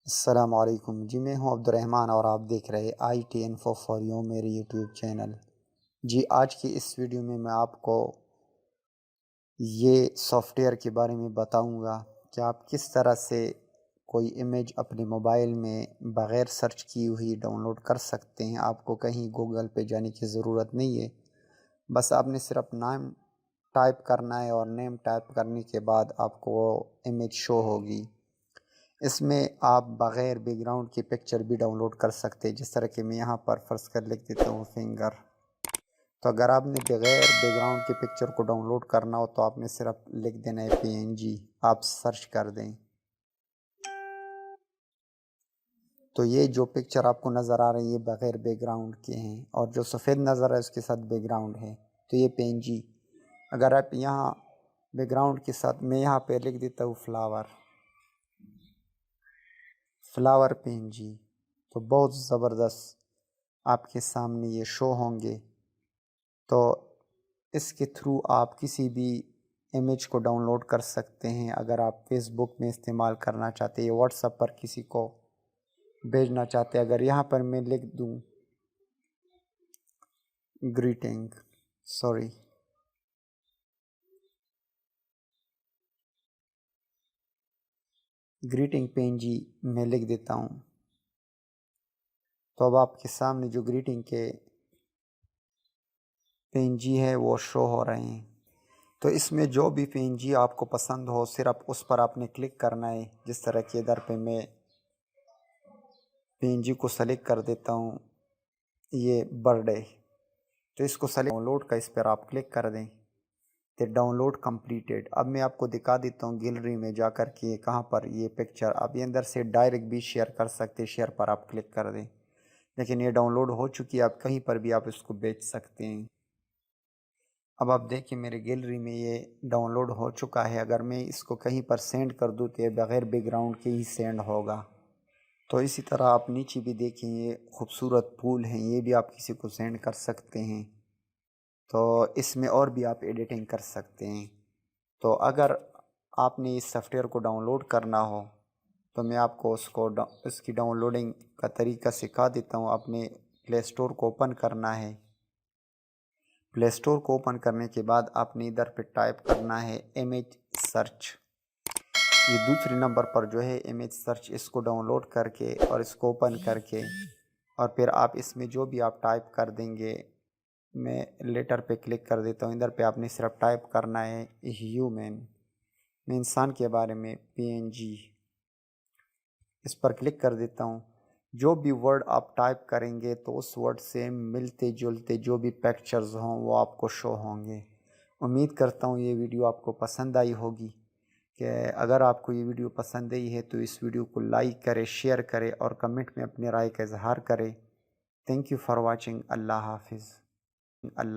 السلام علیکم جی، میں ہوں عبد الرحمن اور آپ دیکھ رہے I T info for you میری یوٹیوب چینل۔ جی، آج کی اس ویڈیو میں آپ کو یہ سافٹ ویئر کے بارے میں بتاؤں گا کہ آپ کس طرح سے کوئی امیج اپنے موبائل میں بغیر سرچ کی ہوئی ڈاؤن لوڈ کر سکتے ہیں۔ آپ کو کہیں گوگل پہ جانے کی ضرورت نہیں ہے، بس آپ نے صرف نام ٹائپ کرنا ہے اور نیم ٹائپ کرنے کے بعد آپ کو وہ امیج شو ہوگی۔ اس میں آپ بغیر بیک گراؤنڈ کی پکچر بھی ڈاؤن لوڈ کر سکتے ہیں، جس طرح کہ میں یہاں پر فرض کر لکھ دیتا ہوں فنگر۔ تو اگر آپ نے بغیر بیک گراؤنڈ کی پکچر کو ڈاؤن لوڈ کرنا ہو تو آپ نے صرف لکھ دینا ہے PNG، آپ سرچ کر دیں تو یہ جو پکچر آپ کو نظر آ رہی ہے بغیر بیک گراؤنڈ کے ہیں، اور جو سفید نظر ہے اس کے ساتھ بیک گراؤنڈ ہے تو یہ PNG۔ اگر آپ یہاں بیک گراؤنڈ کے ساتھ میں یہاں پہ لکھ دیتا ہوں فلاور PNG، تو بہت زبردست آپ کے سامنے یہ شو ہوں گے۔ تو اس کے تھرو آپ کسی بھی امیج کو ڈاؤن لوڈ کر سکتے ہیں۔ اگر آپ فیس بک میں استعمال کرنا چاہتے ہیں، واٹس ایپ پر کسی کو بھیجنا چاہتے ہیں، اگر یہاں پر میں لکھ دوں گریٹنگ PNG میں لکھ دیتا ہوں، تو اب آپ کے سامنے جو گریٹنگ کے PNG ہے وہ شو ہو رہے ہیں۔ تو اس میں جو بھی PNG آپ کو پسند ہو صرف اس پر آپ نے کلک کرنا ہے۔ جس طرح کہ ادھر پہ میں PNG کو سلیکٹ کر دیتا ہوں، یہ برتھ ڈے، تو اس کو سلیکٹ ڈاؤن لوڈ کا اس پر آپ کلک کر دیں تو ڈاؤن لوڈ کمپلیٹڈ۔ اب میں آپ کو دکھا دیتا ہوں گیلری میں جا کر کے کہاں پر یہ پکچر، اب یہ اندر سے ڈائریکٹ بھی شیئر کر سکتے، شیئر پر آپ کلک کر دیں، لیکن یہ ڈاؤن لوڈ ہو چکی ہے، آپ کہیں پر بھی آپ اس کو بیچ سکتے ہیں۔ اب آپ دیکھیں میرے گیلری میں یہ ڈاؤن لوڈ ہو چکا ہے۔ اگر میں اس کو کہیں پر سینڈ کر دوں تو یہ بغیر بیک گراؤنڈ کے ہی سینڈ ہوگا۔ تو اسی طرح آپ نیچے بھی دیکھیں، یہ خوبصورت پھول ہیں، یہ بھی آپ کسی کو سینڈ کر سکتے ہیں۔ تو اس میں اور بھی آپ ایڈیٹنگ کر سکتے ہیں۔ تو اگر آپ نے اس سافٹ ویئر کو ڈاؤن لوڈ کرنا ہو تو میں آپ کو اس کی ڈاؤن لوڈنگ کا طریقہ سکھا دیتا ہوں۔ اپنے پلے اسٹور کو اوپن کرنا ہے۔ پلے اسٹور کو اوپن کرنے کے بعد آپ نے ادھر پہ ٹائپ کرنا ہے امیج سرچ، یہ دوسرے نمبر پر جو ہے امیج سرچ، اس کو ڈاؤن لوڈ کر کے اور اس کو اوپن کر کے، اور پھر آپ اس میں جو بھی آپ ٹائپ کر دیں گے، میں لیٹر پہ کلک کر دیتا ہوں، ادھر پہ آپ نے صرف ٹائپ کرنا ہے ہیومن، میں انسان کے بارے میں PNG، اس پر کلک کر دیتا ہوں۔ جو بھی ورڈ آپ ٹائپ کریں گے تو اس ورڈ سے ملتے جلتے جو بھی پکچرز ہوں وہ آپ کو شو ہوں گے۔ امید کرتا ہوں یہ ویڈیو آپ کو پسند آئی ہوگی، کہ اگر آپ کو یہ ویڈیو پسند آئی ہے تو اس ویڈیو کو لائک کرے، شیئر کرے اور کمنٹ میں اپنی رائے کا اظہار کرے۔ Thank you for watching. اللہ حافظ۔ اللہ